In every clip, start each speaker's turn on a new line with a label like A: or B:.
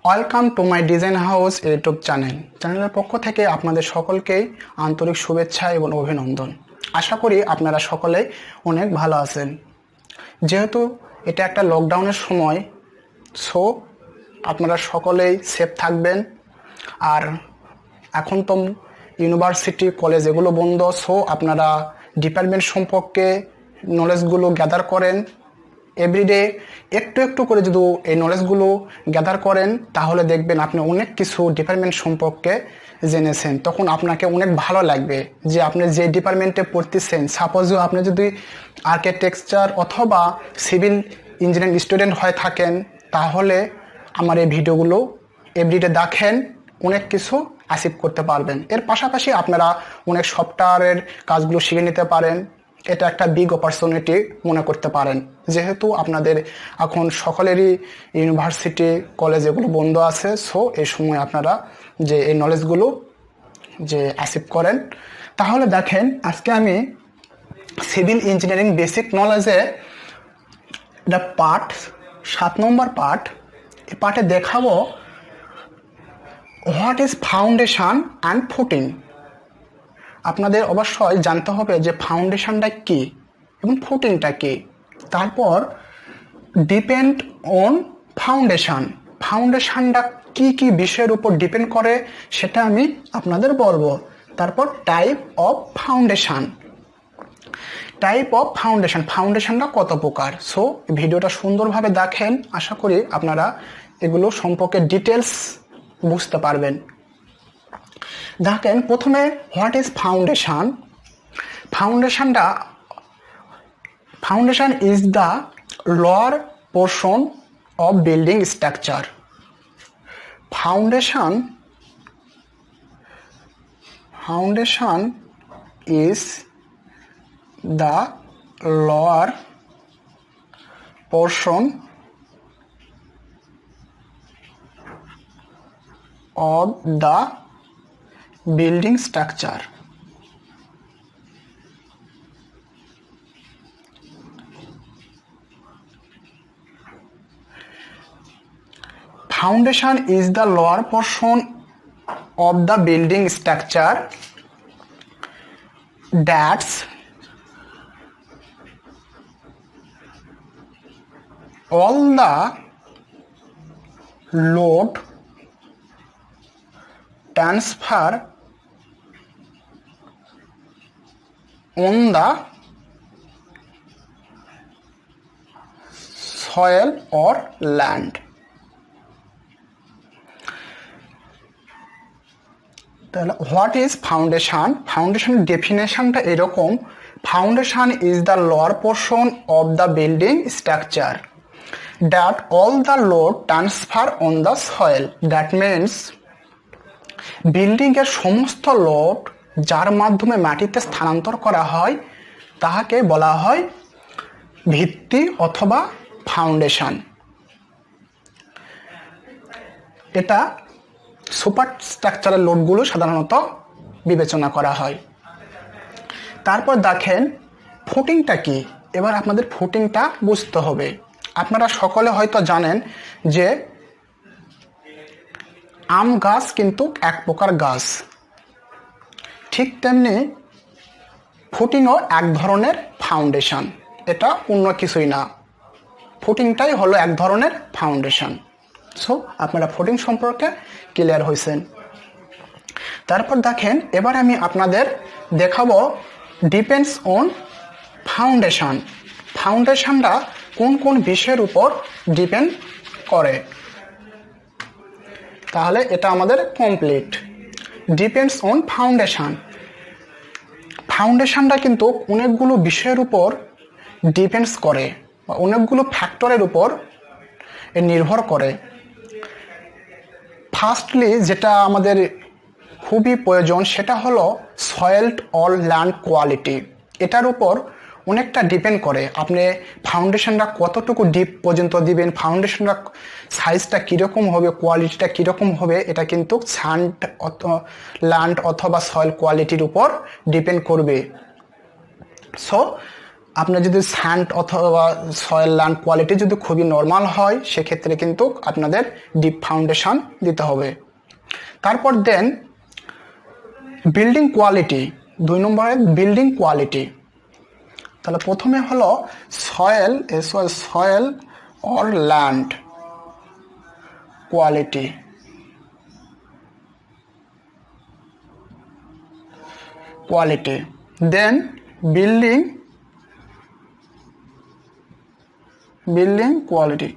A: Welcome to my design house YouTube চ্যানেলের পক্ষ থেকে আপনাদের সকলকেই আন্তরিক শুভেচ্ছা এবং অভিনন্দন। আশা করি আপনারা সকলেই অনেক ভালো আছেন। যেহেতু এটা একটা লকডাউনের সময়, সো আপনারা সকলেই সেফ থাকবেন। আর এখন তো ইউনিভার্সিটি কলেজ এগুলো বন্ধ, সো আপনারা ডিপার্টমেন্ট সম্পর্কে নলেজগুলো গ্যাদার করেন। এভরিডে একটু একটু করে যদি এই নলেজগুলো গ্যাদার করেন তাহলে দেখবেন আপনি অনেক কিছু ডিপার্টমেন্ট সম্পর্কে জেনেছেন। তখন আপনাকে অনেক ভালো লাগবে যে আপনি যে ডিপার্টমেন্টে পড়তেছেন। সাপোজ আপনি যদি আর্কিটেকচার অথবা সিভিল ইঞ্জিনিয়ারিং স্টুডেন্ট হয়ে থাকেন, তাহলে আমার এই ভিডিওগুলো এভরিডে দেখেন, অনেক কিছু অ্যাচিভ করতে পারবেন। এর পাশাপাশি আপনারা অনেক সফটওয়্যারের কাজগুলো শিখে নিতে পারেন। এটা একটা বিগ অপরচুনিটি মনে করতে পারেন, যেহেতু আপনাদের এখন সকলেরই ইউনিভার্সিটি কলেজ এগুলো বন্ধ আছে। সো এই সময় আপনারা যে এই নলেজগুলো যে অ্যাচিভ করেন। তাহলে দেখেন, আজকে আমি সিভিল ইঞ্জিনিয়ারিং বেসিক নলেজে এটা পার্ট 7 নম্বর পার্ট। এই পার্টে দেখাবো what is foundation and footing. আপনাদের অবশ্যই জানতে হবে যে ফাউন্ডেশনটা কী এবং ফুটিংটা কী। তারপর ডিপেন্ড অন ফাউন্ডেশনটা কী কী বিষয়ের উপর ডিপেন্ড করে সেটা আমি আপনাদের বলবো। তারপর টাইপ অফ ফাউন্ডেশনটা কত প্রকার। সো ভিডিওটা সুন্দরভাবে দেখেন, আশা করি আপনারা এগুলো সম্পর্কে ডিটেলস বুঝতে পারবেন। দেখেন, প্রথমে what is foundation. Foundation is the lower portion of building structure. Foundation is the lower portion of the building structure. Foundation is the lower portion of the building structure that's all the load transfer on the soil or land. তাহলে what is foundation. Foundation ডেফিনেশনটা এরকম: foundation is the lower portion of the building structure that all the load transfer on the soil. That means বিল্ডিংয়ের সমস্ত load যার মাধ্যমে মাটিতে স্থানান্তর করা হয় তাহাকে বলা হয় ভিত্তি অথবা ফাউন্ডেশন। এটা সুপার স্ট্রাকচারের লোডগুলো সাধারণত বিবেচনা করা হয়। তারপর দেখেন ফুটিংটা কি। এবার আপনাদের ফুটিংটা বুঝতে হবে। আপনারা সকলে হয়তো জানেন যে আম গাছ কিন্তু এক প্রকার গাছ, ঠিক তেমনি ফুটিংও এক ধরনের ফাউন্ডেশন। এটা অন্য কিছুই না, ফুটিংটাই হলো এক ধরনের ফাউন্ডেশন। সো আপনারা ফুটিং সম্পর্কে ক্লিয়ার হয়েছেন। তারপর দেখেন, এবার আমি আপনাদের দেখাবো ডিপেন্ডস অন ফাউন্ডেশন। ফাউন্ডেশনটা কোন কোন বিষয়ের উপর ডিপেন্ড করে। তাহলে এটা আমাদের কমপ্লিট। ডিপেন্ডস অন ফাউন্ডেশনটা কিন্তু অনেকগুলো বিষয়ের উপর ডিপেন্ডস করে বা অনেকগুলো ফ্যাক্টরের উপর নির্ভর করে। ফার্স্টলি যেটা আমাদের খুবই প্রয়োজন সেটা হলো সয়েল অর ল্যান্ড কোয়ালিটি। এটার উপর অনেকটা ডিপেন্ড করে আপনি ফাউন্ডেশনটা কতটুকু ডিপ পর্যন্ত দিবেন, ফাউন্ডেশনটা সাইজটা কীরকম হবে, কোয়ালিটিটা কীরকম হবে, এটা কিন্তু স্যান্ড ল্যান্ড অথবা সয়েল কোয়ালিটির উপর ডিপেন্ড করবে। সো আপনার যদি স্যান্ড অথবা সয়েল ল্যান্ড কোয়ালিটি যদি খুবই নর্মাল হয়, সেক্ষেত্রে কিন্তু আপনাদের ডিপ ফাউন্ডেশন দিতে হবে। তারপর দেন বিল্ডিং কোয়ালিটি, 2 নম্বরে বিল্ডিং কোয়ালিটি। তাহলে প্রথমে হলো soil, soil or land quality. Then building quality.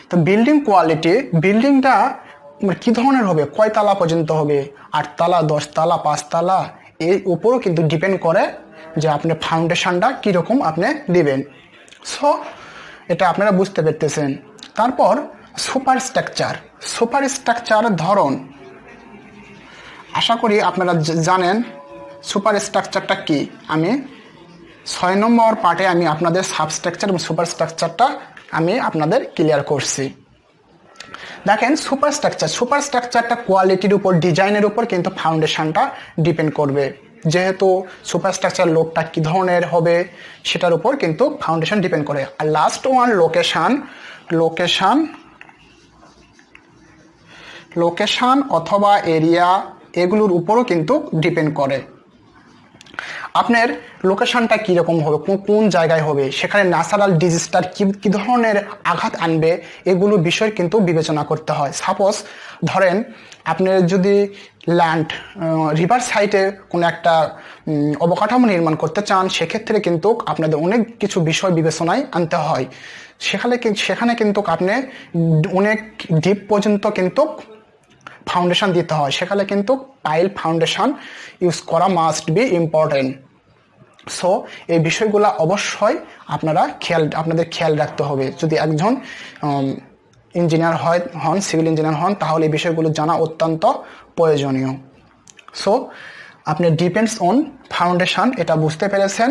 A: তো বিল্ডিংটা কি ধরনের হবে, কয় তালা পর্যন্ত হবে, 8 তালা, 10 তালা, 5 তালা, এর উপরও কিন্তু ডিপেন্ড করে যে আপনি ফাউন্ডেশনটা কীরকম আপনি দিবেন। সো এটা আপনারা বুঝতে পারতেছেন। তারপর সুপার স্ট্রাকচার ধরন, আশা করি আপনারা জানেন সুপার স্ট্রাকচারটা কি। আমি 6 নম্বর পার্টে আমি আপনাদের সাবস্ট্রাকচার এবং সুপার স্ট্রাকচারটা আমি আপনাদের ক্লিয়ার করছি। দেখেন সুপার স্ট্রাকচারটা কোয়ালিটির উপর, ডিজাইনের উপর কিন্তু ফাউন্ডেশনটা ডিপেন্ড করবে। যেহেতু সুপার স্ট্রাকচার লোডটা কী ধরনের হবে সেটার উপর কিন্তু ফাউন্ডেশন ডিপেন্ড করে। আর লাস্ট ওয়ান লোকেশান অথবা এরিয়া, এগুলোর উপরও কিন্তু ডিপেন্ড করে। আপনার লোকেশনটা কীরকম হবে, কোন জায়গায় হবে, সেখানে ন্যাচারাল ডিজাস্টার কী ধরনের আঘাত আনবে, এগুলো বিষয় কিন্তু বিবেচনা করতে হয়। সাপোজ ধরেন আপনার যদি ল্যান্ড রিভার সাইডে কোনো একটা অবকাঠামো নির্মাণ করতে চান, সেক্ষেত্রে কিন্তু আপনাদের অনেক কিছু বিষয় বিবেচনায় আনতে হয়। সেখানে কিন্তু আপনি অনেক ডিপ পর্যন্ত কিন্তু ফাউন্ডেশন দিতে হয়। সেখানে কিন্তু পাইল ফাউন্ডেশন ইউজ করা মাস্ট বি ইম্পর্টেন্ট। সো এই বিষয়গুলো অবশ্যই আপনাদের খেয়াল রাখতে হবে। যদি একজন ইঞ্জিনিয়ার হন, সিভিল ইঞ্জিনিয়ার হন, তাহলে এই বিষয়গুলো জানা অত্যন্ত প্রয়োজনীয়। সো আপনি ডিপেন্ডস অন ফাউন্ডেশন, এটা বুঝতে পেরেছেন।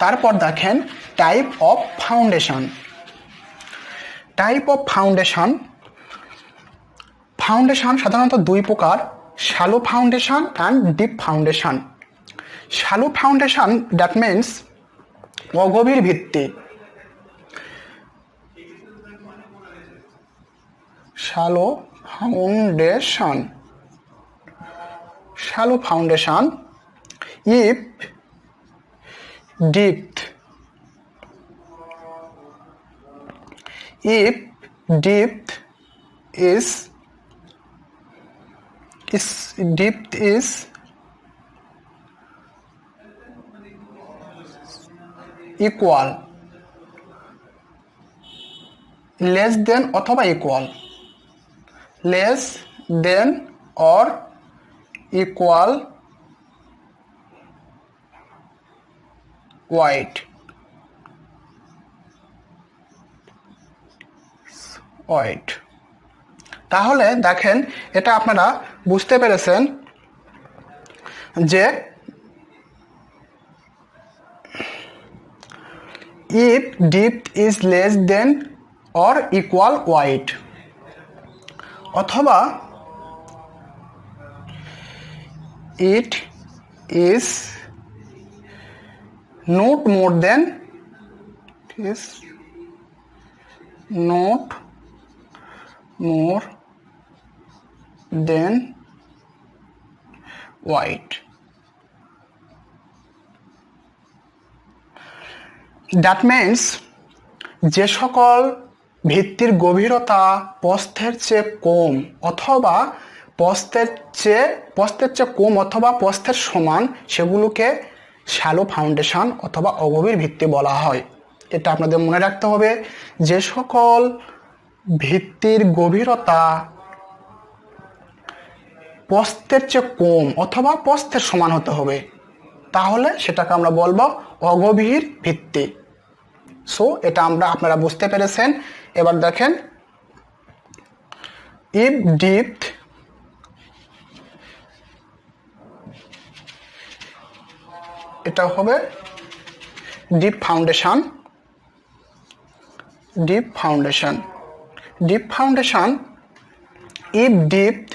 A: তারপর দেখেন টাইপ অফ ফাউন্ডেশন। ফাউন্ডেশন সাধারণত 2 প্রকার, shallow foundation and deep foundation. Shallow foundation that means অগভীর ভিত্তি। Shallow foundation if depth is equal, less than অথবা equal, less than or equal wide, তাহলে দেখেন এটা আপনারা বুঝতে পেরেছেন যে if depth is less than or equal wide, অথবা it is not more than wide. That means যে সকল ভিত্তির গভীরতা প্রস্থের চেয়ে কম অথবা প্রস্থের চেয়ে কম অথবা প্রস্থের সমান, সেগুলোকে শ্যালো ফাউন্ডেশন অথবা অগভীর ভিত্তি বলা হয়। এটা আপনাদের মনে রাখতে হবে। যে সকল ভিত্তির গভীরতা প্রস্থের চেয়ে কম অথবা প্রস্থের সমান হতে হবে, তাহলে সেটাকে আমরা বলবো অগভীর ভিত্তি। সো এটা আপনারা বুঝতে পেরেছেন। এবার দেখেন if depth এটা হবে deep foundation. if depth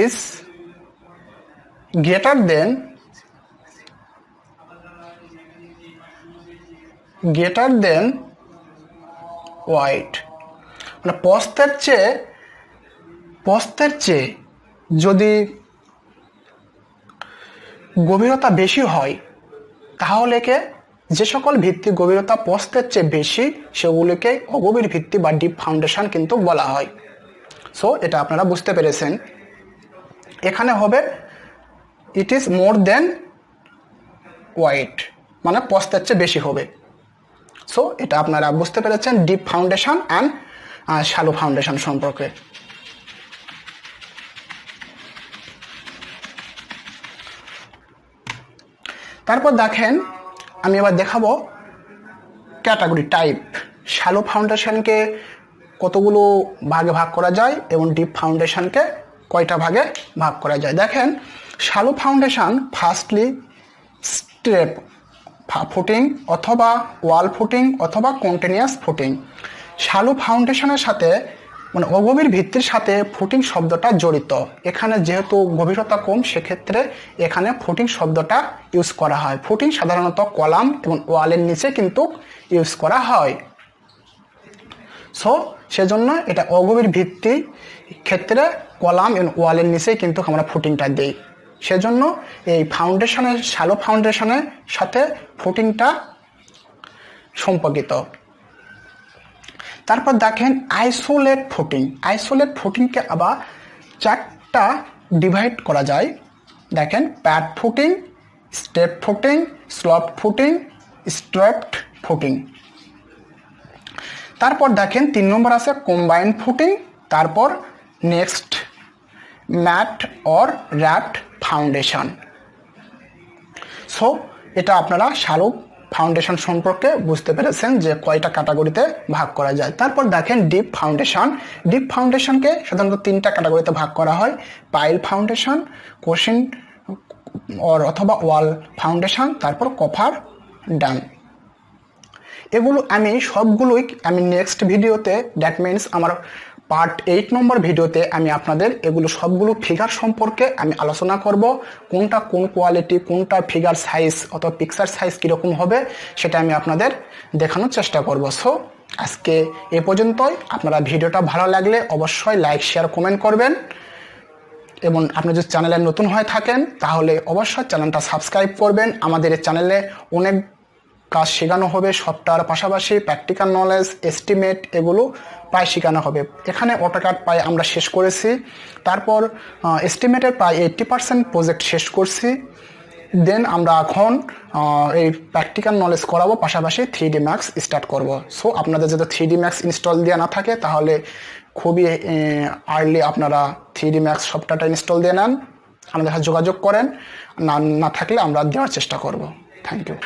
A: is greater than wide, মানে প্রস্থের চেয়ে যদি গভীরতা বেশি হয় তাহলে যে সকল ভিত্তি গভীরতা প্রস্থের চেয়ে বেশি সেগুলিকে অগভীর ভিত্তি বা ডিপ ফাউন্ডেশন কিন্তু বলা হয়। সো এটা আপনারা বুঝতে পেরেছেন। এখানে হবে it is more then wide, মানে প্রস্থের চেয়ে বেশি হবে। সো এটা আপনারা বুঝতে পেরেছেন deep foundation and shallow foundation সম্পর্কে। তারপর দেখেন আমি এবার দেখাবো ক্যাটাগরি টাইপ, শ্যালো ফাউন্ডেশনকে কতগুলো ভাগে ভাগ করা যায় এবং ডিপ ফাউন্ডেশনকে কয়টা ভাগে ভাগ করা যায়। দেখেন shallow foundation firstly step footing অথবা ওয়াল ফুটিং অথবা কন্টিনিউয়াস ফুটিং। শ্যালো ফাউন্ডেশনের সাথে মানে অগভীর ভিত্তির সাথে ফুটিং শব্দটা জড়িত। এখানে যেহেতু গভীরতা কম সেক্ষেত্রে এখানে ফুটিং শব্দটা ইউজ করা হয়। ফুটিং সাধারণত কলাম এবং ওয়ালের নিচে কিন্তু ইউজ করা হয়। সো সেজন্য এটা অগভীর ভিত্তি ক্ষেত্রে কলাম এবং ওয়ালের নিচেই কিন্তু আমরা ফুটিংটা দিই। সেজন্য এই ফাউন্ডেশনের শ্যালো ফাউন্ডেশনের সাথে ফুটিংটা সম্পর্কিত। তারপর দেখেন আইসোলেট ফুটিংকে আবার চারটা ডিভাইড করা যায়। দেখেন pad footing, step footing, slope footing, strapped footing. তারপর দেখেন 3 নম্বর আছে কম্বাইন ফুটিং। তারপর next mat or raft foundation. So এটা আপনারা শ্যালো ফাউন্ডেশন সম্পর্কে বুঝতে পেরেছেন যে কয়টা ক্যাটাগরিতে ভাগ করা যায়। তারপর দেখেন ডিপ ফাউন্ডেশনকে সাধারণত 3টা ক্যাটাগরিতে ভাগ করা হয়, পাইল ফাউন্ডেশন, কোশিন অথবা ওয়াল ফাউন্ডেশন, তারপর কভার ডান। এগুলো আমি সবগুলোই নেক্সট ভিডিওতে, দ্যাট মিনস আমার পার্ট 8 নম্বর ভিডিওতে আমি আপনাদের এগুলো সবগুলো ফিগার সম্পর্কে আমি আলোচনা করব। কোনটা কোন কোয়ালিটি, কোনটা ফিগার সাইজ অথবা পিকচার সাইজ কীরকম হবে সেটা আমি আপনাদের দেখানোর চেষ্টা করব। সো আজকে এ পর্যন্তই। আপনারা ভিডিওটা ভালো লাগলে অবশ্যই লাইক, শেয়ার, কমেন্ট করবেন এবং আপনি যদি চ্যানেলে নতুন হয়ে থাকেন তাহলে অবশ্যই চ্যানেলটা সাবস্ক্রাইব করবেন। আমাদের এই চ্যানেলে অনেক কাজ শেখানো হবে, সফটওয়্যার পাশাপাশি প্র্যাকটিক্যাল নলেজ, এস্টিমেট এগুলো প্রায় শেখানো হবে। এখানে অটোক্যাড প্রায় আমরা শেষ করেছি, তারপর এস্টিমেটের প্রায় 80% প্রজেক্ট শেষ করছি। দেন আমরা এখন এই প্র্যাকটিক্যাল নলেজ করাবো, পাশাপাশি 3D ম্যাক্স স্টার্ট করব। সো আপনাদের যদি 3D ম্যাক্স ইনস্টল দেওয়া না থাকে তাহলে খুবই আর্লি আপনারা 3D ম্যাক্স সফটওয়্যারটা ইনস্টল দিয়ে নেন, আমাদের সাথে যোগাযোগ করেন, না থাকলে আমরা দেওয়ার চেষ্টা করব। Thank you.